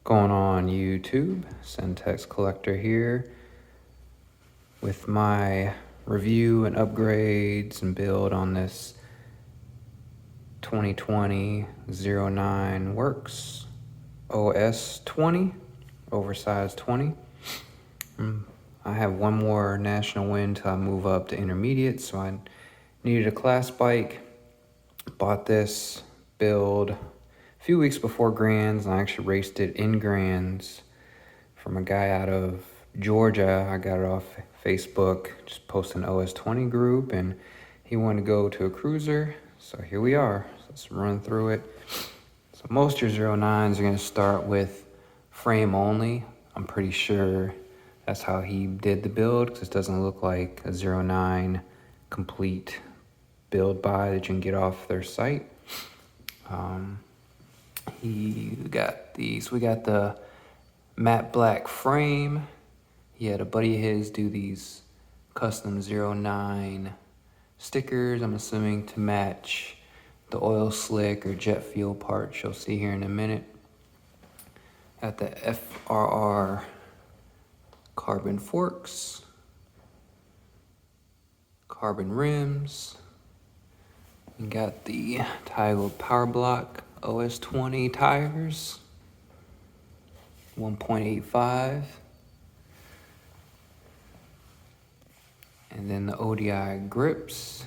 Going on YouTube, Syntex Collector here with my review and upgrades and build on this 2020 Zeronine Works OS20, oversized 20. I have one more national win till I move up to intermediate, so I needed a class bike. Bought this build a few weeks before Grands, and I actually raced it in Grands from a guy out of Georgia. I got it off Facebook, just posted an OS20 group, and he wanted to go to a cruiser, so here we are. So let's run through it. So most of your 09s are going to start with frame only. I'm pretty sure that's how he did the build, because it doesn't look like a 09 complete build buy that you can get off their site. We got the matte black frame. He had a buddy of his do these custom 09 stickers, I'm assuming to match the oil slick or jet fuel parts you'll see here in a minute. Got the FRR carbon forks, carbon rims. We got the Untitled Power Block OS20 tires, 1.85. And then the ODI grips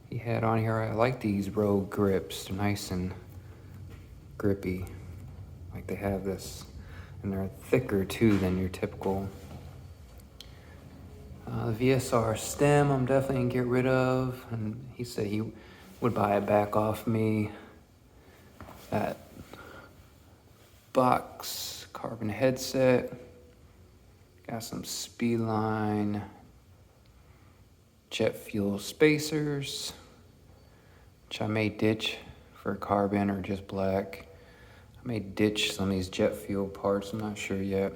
he had on here. I like these Rogue grips. They're nice and grippy. Like they have this, and they're thicker too than your typical. The VSR stem I'm definitely gonna get rid of, and he said he would buy it back off me. That box carbon headset. Got some Speedline jet fuel spacers, which I may ditch for carbon or just black. I may ditch some of these jet fuel parts, I'm not sure yet.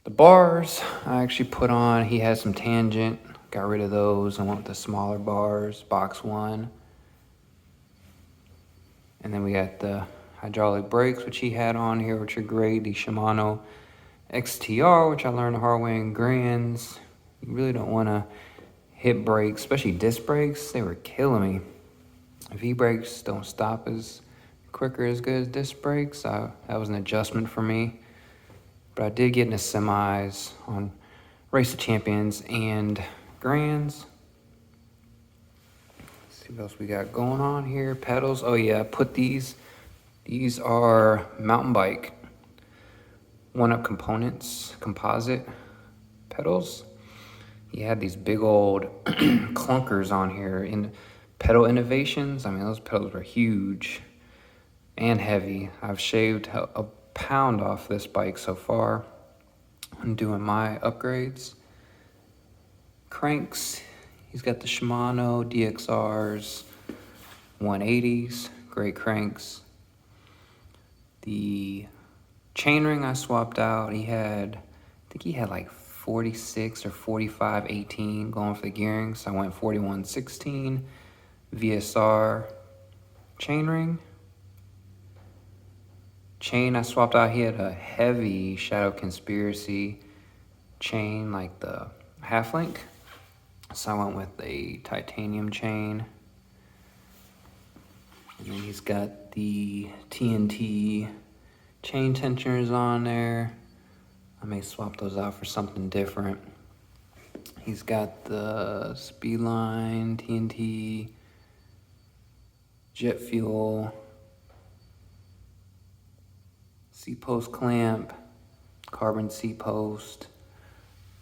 The bars I actually put on, he had some Tangent, got rid of those. I went with the smaller bars, box one. And then we got the hydraulic brakes, which he had on here, which are great. The Shimano XTR, which I learned the hard way in Grands. You really don't want to hit brakes, especially disc brakes. They were killing me. V-brakes don't stop as quicker as good as disc brakes. That was an adjustment for me. But I did get into semis on Race of Champions and Grands. Let's see what else we got going on here. Pedals. Oh yeah, I put these. These are mountain bike OneUp Components composite pedals. He had these big old clunkers on here in Pedal Innovations. I mean, those pedals were huge and heavy. I've shaved a pound off this bike so far. I'm doing my upgrades. Cranks, he's got the Shimano DXRs 180s, great cranks. The chainring I swapped out. I think he had like 46 or 45 18 going for the gearing, so I went 41 16 VSR chainring. Chain I swapped out, he had a heavy Shadow Conspiracy chain, like the half link, so I went with a titanium chain. And then he's got the TNT chain tensioners on there. I may swap those out for something different. He's got the Speedline TNT jet fuel seat post clamp, carbon seat post.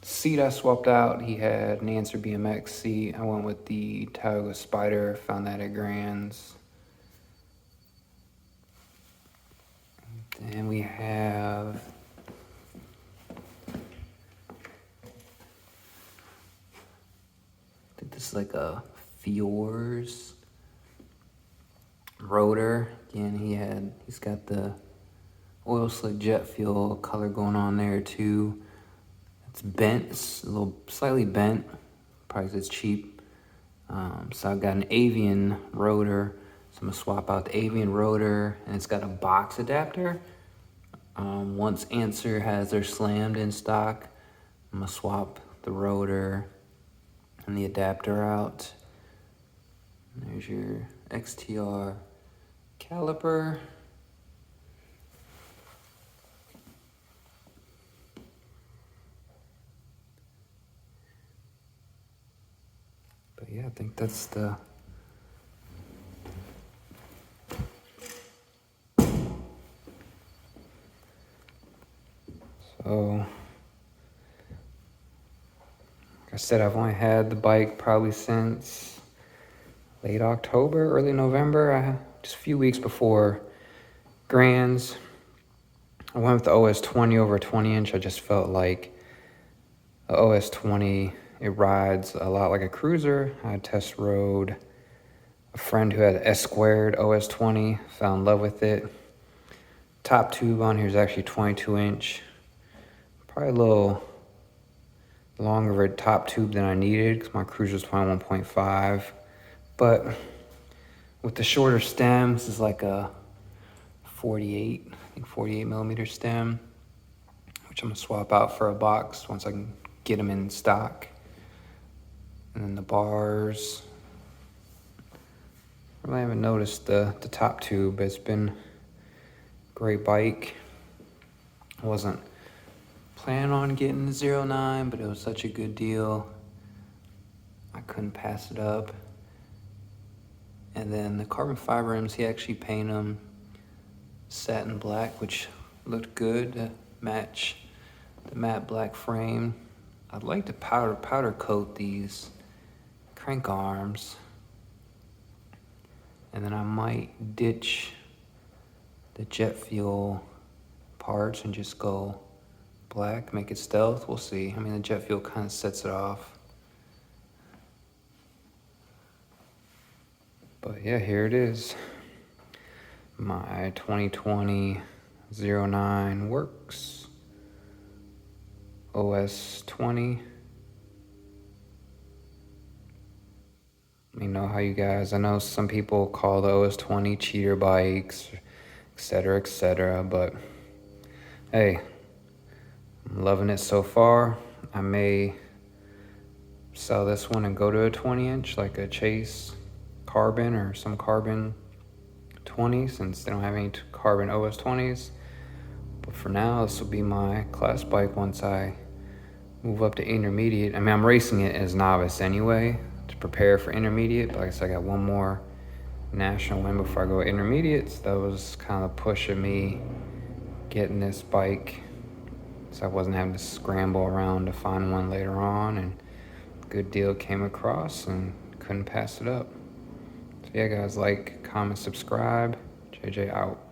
Seat I swapped out, he had an Answer BMX seat. I went with the Tioga Spider, found that at Grands. And we have I think this is like a Fourier rotor. Again, he's got the oil slick jet fuel color going on there too. It's bent, it's a little slightly bent, probably 'cause it's cheap. So I've got an avian rotor. So I'm gonna swap out the Elevn rotor, and it's got a box adapter. Once Answer has their slammed in stock, I'm gonna swap the rotor and the adapter out. There's your XTR caliper. But yeah, I think that's the so like I said, I've only had the bike probably since late October, early November, just a few weeks before Grands. I went with the OS20 over a 20-inch. I just felt like the OS20, it rides a lot like a cruiser. I test rode a friend who had S squared OS20, fell in love with it. Top tube on here is actually 22-inch. Probably a little longer of a top tube than I needed because my cruiser's 21.5. But with the shorter stem, this is like a 48 millimeter stem, which I'm gonna swap out for a box once I can get them in stock. And then the bars, I really haven't noticed the top tube, but it's been a great bike. I wasn't planning on getting the Zeronine, but it was such a good deal, I couldn't pass it up. And then the carbon fiber rims, he actually painted them satin black, which looked good to match the matte black frame. I'd like to powder coat these crank arms, and then I might ditch the jet fuel parts and just go black, make it stealth. We'll see. I mean, the jet fuel kind of sets it off. But yeah, here it is. My 2020 Zeronine Works OS20. Let me know how you guys, I know some people call the OS20 cheater bikes, etc., but hey, I'm loving it so far. I may sell this one and go to a 20-inch, like a Chase Carbon or some Carbon 20, since they don't have any Carbon OS20s. But for now, this will be my class bike once I move up to intermediate. I mean, I'm racing it as novice anyway to prepare for intermediate, but like I said, I got one more national win before I go intermediate, so that was kind of the push of me getting this bike, so I wasn't having to scramble around to find one later on, and good deal came across and couldn't pass it up. So yeah guys, like, comment, subscribe. JJ out.